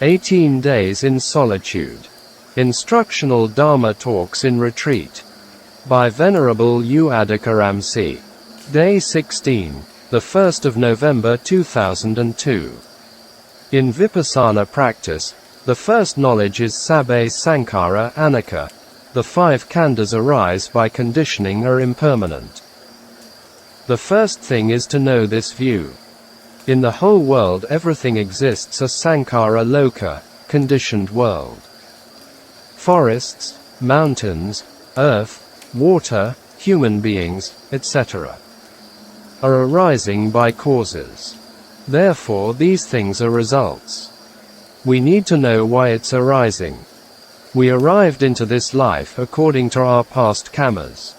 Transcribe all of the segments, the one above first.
18 Days in Solitude. Instructional Dharma Talks in Retreat. By Venerable Ādiccaramsī. Day 16, the 1st of November 2002. In Vipassana practice, the first knowledge is sabbe sankhara anicca. The 5 khandhas arise by conditioning are impermanent. The first thing is to know this view. In the whole world everything exists as sankhara loka, conditioned world. Forests, mountains, earth, water, human beings, etc. are arising by causes. Therefore these things are results. We need to know why it's arising. We arrived into this life according to our past karmas.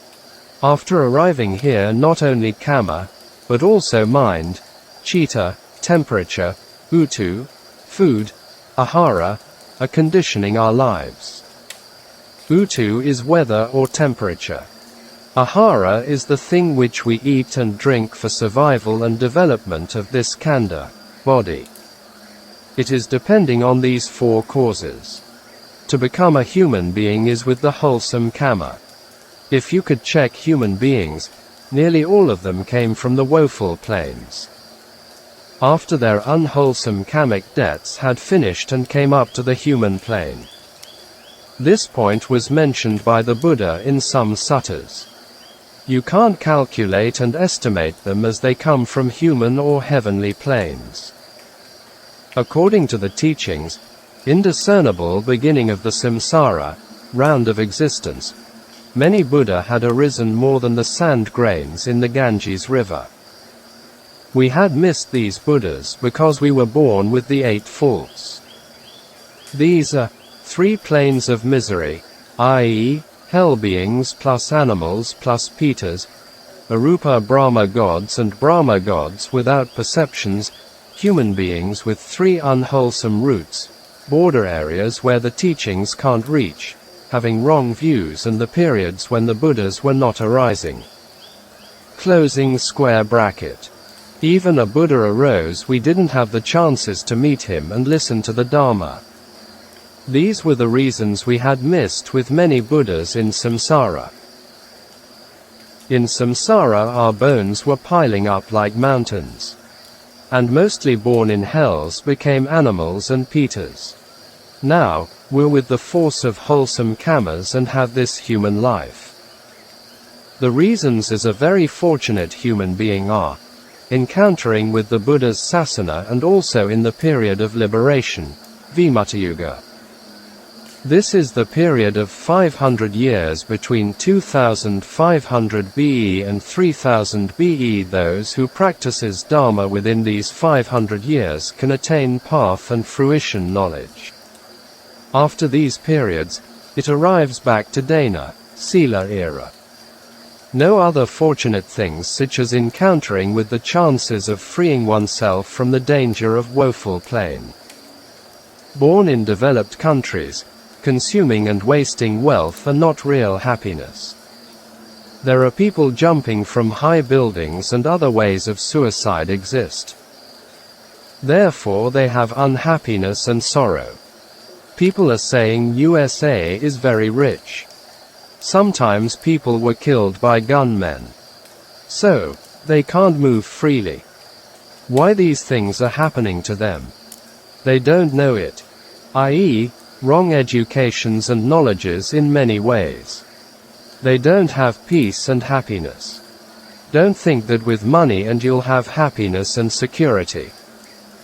After arriving here, not only karma, but also mind, chitta, temperature, uttu, food, ahara, are conditioning our lives. Uttu is weather or temperature. Ahara is the thing which we eat and drink for survival and development of this khandha, body. It is depending on these 4 causes. To become a human being is with the wholesome karma. If you could check human beings, nearly all of them came from the woeful planes. After their unwholesome karmic debts had finished and came up to the human plane. This point was mentioned by the Buddha in some suttas. You can't calculate and estimate them as they come from human or heavenly planes. According to the teachings, indiscernible beginning of the samsara, round of existence, many Buddha had arisen more than the sand grains in the Ganges river. We had missed these Buddhas because we were born with the 8 faults. These are 3 planes of misery, i.e., hell beings plus animals plus Pitas, Arupa Brahma gods and Brahma gods without perceptions, human beings with 3 unwholesome roots, border areas where the teachings can't reach, having wrong views, and the periods when the Buddhas were not arising. Closing square bracket. Even a Buddha arose, we didn't have the chances to meet him and listen to the Dhamma. These were the reasons we had missed with many Buddhas in samsara. In samsara our bones were piling up like mountains. And mostly born in hells became animals and Pitas. Now, we're with the force of wholesome karmas and have this human life. The reasons as a very fortunate human being are encountering with the Buddha's sasana and also in the period of liberation, Vimuttayuga. This is the period of 500 years between 2500 BE and 3000 BE. Those who practices Dharma within these 500 years can attain path and fruition knowledge. After these periods, it arrives back to Dana, Sila era. No other fortunate things such as encountering with the chances of freeing oneself from the danger of woeful plane. Born in developed countries, consuming and wasting wealth are not real happiness. There are people jumping from high buildings and other ways of suicide exist. Therefore they have unhappiness and sorrow. People are saying USA is very rich. Sometimes people were killed by gunmen. So, they can't move freely. Why these things are happening to them? They don't know it. I.e., wrong educations and knowledges in many ways. They don't have peace and happiness. Don't think that with money and you'll have happiness and security.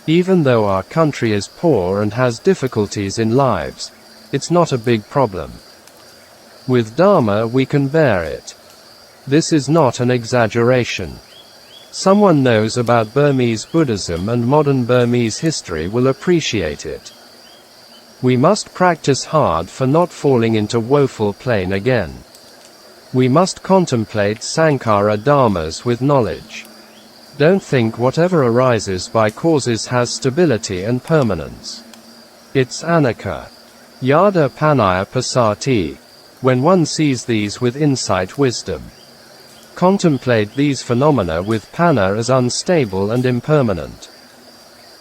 Even though our country is poor and has difficulties in lives, it's not a big problem. With Dharma we can bear it. This is not an exaggeration. Someone knows about Burmese Buddhism and modern Burmese history will appreciate it. We must practice hard for not falling into woeful plane again. We must contemplate Sankhara Dharmas with knowledge. Don't think whatever arises by causes has stability and permanence. It's anicca. Yada panaya pasati. When one sees these with insight wisdom. Contemplate these phenomena with panna as unstable and impermanent.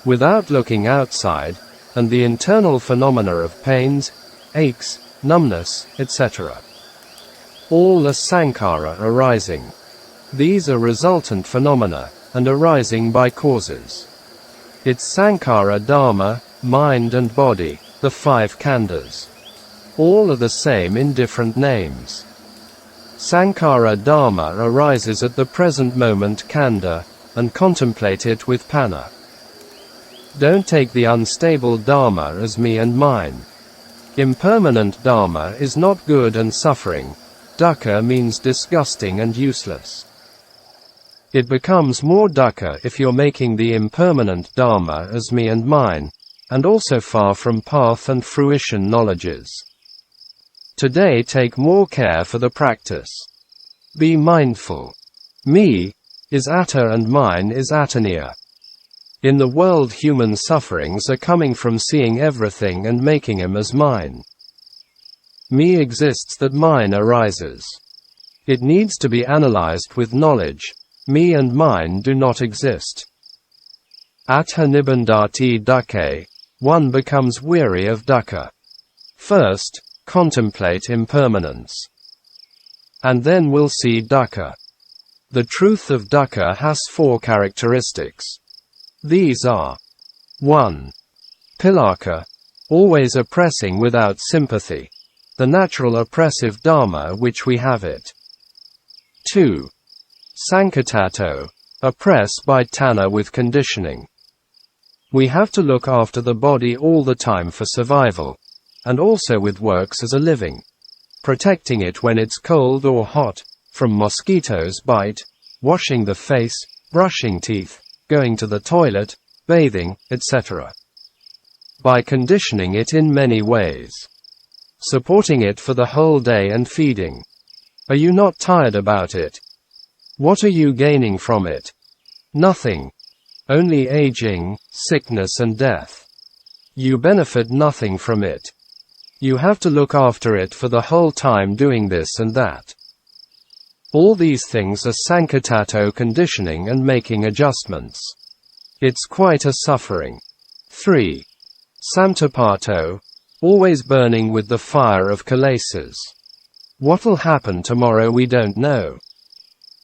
Without looking outside, and the internal phenomena of pains, aches, numbness, etc. All are sankhara arising. These are resultant phenomena, and arising by causes. It's sankhara dharma, mind and body, the 5 khandhas. All are the same in different names. Sankhara dharma arises at the present moment khandha, and contemplate it with panna. Don't take the unstable dharma as me and mine. Impermanent dharma is not good and suffering. Dukkha means disgusting and useless. It becomes more dukkha if you're making the impermanent dharma as me and mine, and also far from path and fruition knowledges. Today take more care for the practice. Be mindful. Me is atta and mine is attaniya. In the world human sufferings are coming from seeing everything and making him as mine. Me exists that mine arises. It needs to be analyzed with knowledge. Me and mine do not exist. Atta nibandhati dukkhe, one becomes weary of dukkha. First, contemplate impermanence. And then we'll see dukkha. The truth of dukkha has 4 characteristics. These are 1. Pilaka, always oppressing without sympathy. The natural oppressive dharma which we have it. 2. Sankatato, oppressed by tanha with conditioning. We have to look after the body all the time for survival, and also with works as a living. Protecting it when it's cold or hot, from mosquitoes bite, washing the face, brushing teeth, going to the toilet, bathing, etc. By conditioning it in many ways. Supporting it for the whole day and feeding. Are you not tired about it? What are you gaining from it? Nothing. Only aging, sickness and death. You benefit nothing from it. You have to look after it for the whole time doing this and that. All these things are sankatato conditioning and making adjustments. It's quite a suffering. 3. Samtapato, always burning with the fire of kilesas. What'll happen tomorrow we don't know.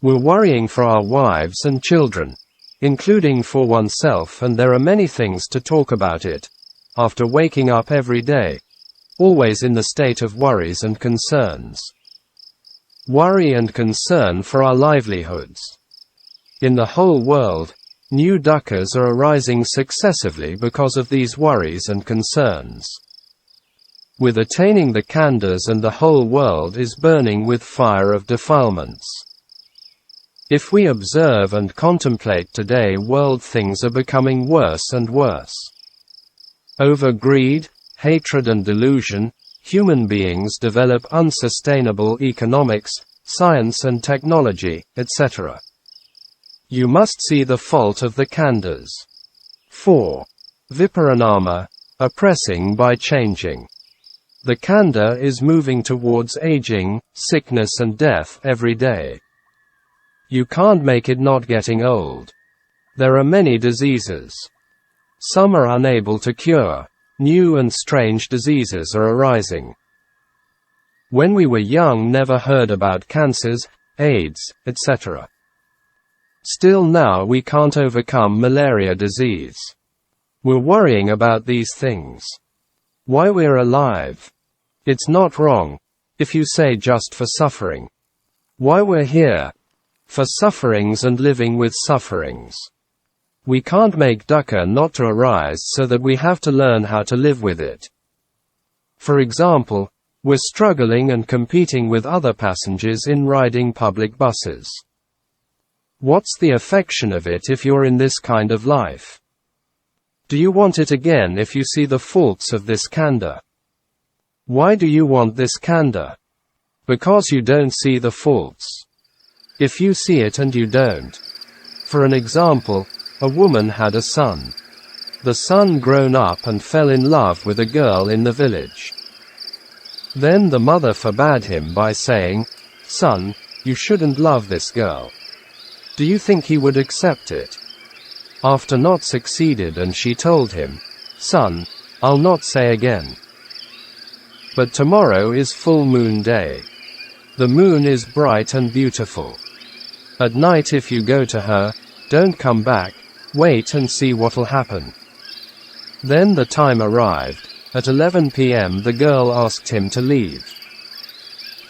We're worrying for our wives and children, including for oneself, and there are many things to talk about it. After waking up every day, always in the state of worries and concerns. Worry and concern for our livelihoods. In the whole world, new dukkhas are arising successively because of these worries and concerns. With attaining the khandhas and the whole world is burning with fire of defilements. If we observe and contemplate today, world things are becoming worse and worse. Over greed, hatred and delusion, human beings develop unsustainable economics, science and technology, etc. You must see the fault of the khandhas. 4. Viparinama, oppressing by changing. The khandha is moving towards aging, sickness and death every day. You can't make it not getting old. There are many diseases. Some are unable to cure. New and strange diseases are arising. When we were young, never heard about cancers, AIDS, etc. Still now we can't overcome malaria disease. We're worrying about these things. Why we're alive. It's not wrong, if you say just for suffering. Why we're here. For sufferings and living with sufferings. We can't make dukkha not to arise, so that we have to learn how to live with it. For example, we're struggling and competing with other passengers in riding public buses. What's the affection of it if you're in this kind of life? Do you want it again if you see the faults of this khandha? Why do you want this khandha? Because you don't see the faults. If you see it and you don't. For an example, a woman had a son. The son grown up and fell in love with a girl in the village. Then the mother forbade him by saying, "Son, you shouldn't love this girl." Do you think he would accept it? After not succeeded, and she told him, "Son, I'll not say again. But tomorrow is full moon day. The moon is bright and beautiful. At night if you go to her, don't come back, wait and see what'll happen. Then the time arrived. At 11 p.m. the girl asked him to leave.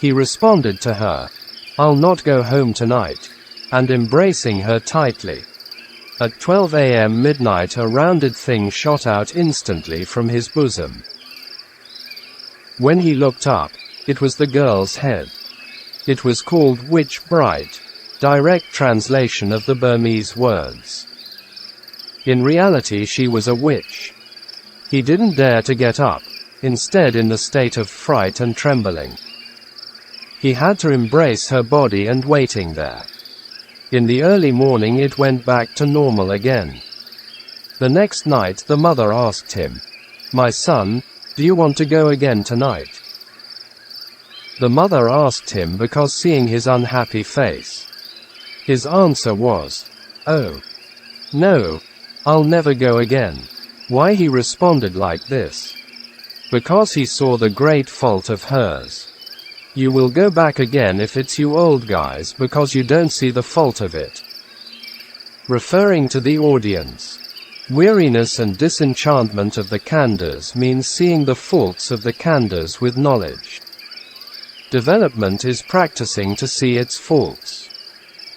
He responded to her, "I'll not go home tonight," and embracing her tightly. At 12 a.m. midnight a rounded thing shot out instantly from his bosom. When he looked up, it was the girl's head. It was called Witch Bright, direct translation of the Burmese words. In reality she was a witch. He didn't dare to get up, instead in the state of fright and trembling. He had to embrace her body and waiting there. In the early morning it went back to normal again. The next night the mother asked him, "My son, do you want to go again tonight?" The mother asked him because seeing his unhappy face. His answer was, "Oh, no, I'll never go again." Why he responded like this? Because he saw the great fault of hers. You will go back again if it's you old guys because you don't see the fault of it. Referring to the audience. Weariness and disenchantment of the khandhas means seeing the faults of the khandhas with knowledge. Development is practicing to see its faults.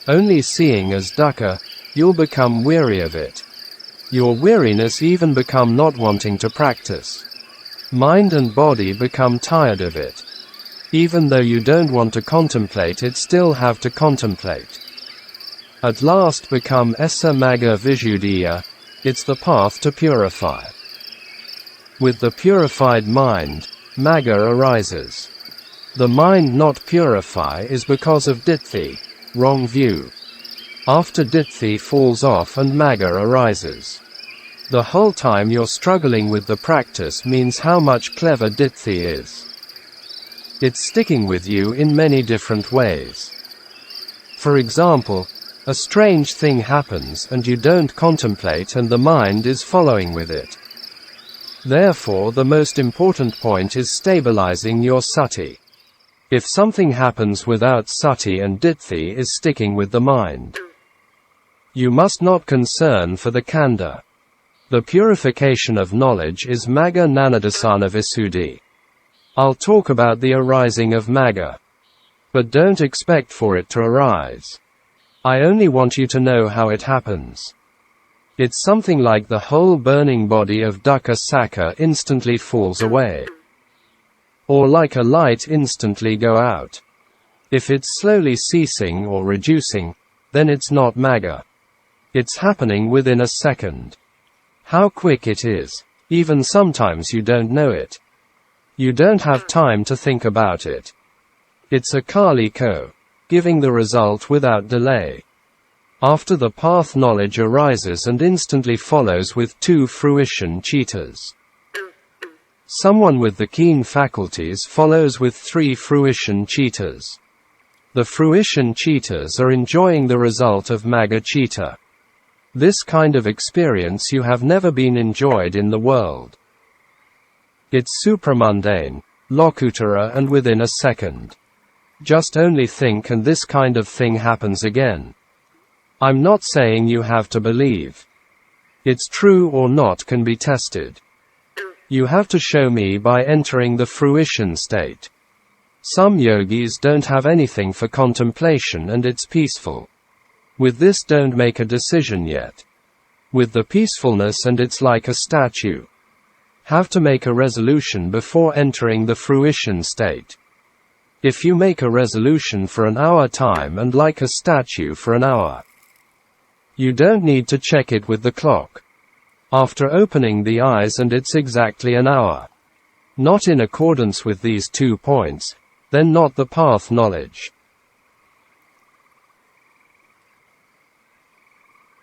Only seeing as dukkha, you'll become weary of it. Your weariness even become not wanting to practice. Mind and body become tired of it. Even though you don't want to contemplate it, still have to contemplate. At last become essa magga visuddhiya, it's the path to purify. With the purified mind, magga arises. The mind not purify is because of ditthi, wrong view. After ditthi falls off and magga arises. The whole time you're struggling with the practice means how much clever ditthi is. It's sticking with you in many different ways. For example, a strange thing happens and you don't contemplate and the mind is following with it. Therefore the most important point is stabilizing your sati. If something happens without sati and ditthi is sticking with the mind. You must not concern for the khandha. The purification of knowledge is magga nanadasana visuddhi. I'll talk about the arising of magga. But don't expect for it to arise. I only want you to know how it happens. It's something like the whole burning body of dukkha sakka instantly falls away. Or like a light instantly go out. If it's slowly ceasing or reducing, then it's not magga. It's happening within a second. How quick it is. Even sometimes you don't know it. You don't have time to think about it. It's a kali ko, giving the result without delay. After the path knowledge arises and instantly follows with 2 fruition citas. Someone with the keen faculties follows with 3 fruition citas. The fruition citas are enjoying the result of magga citta. This kind of experience you have never been enjoyed in the world. It's supramundane, lokuttara and within a second. Just only think and this kind of thing happens again. I'm not saying you have to believe. It's true or not can be tested. You have to show me by entering the fruition state. Some yogis don't have anything for contemplation and it's peaceful. With this don't make a decision yet. With the peacefulness and it's like a statue. Have to make a resolution before entering the fruition state. If you make a resolution for an hour time and like a statue for an hour, you don't need to check it with the clock. After opening the eyes and it's exactly an hour. Not in accordance with these 2 points, then not the path knowledge.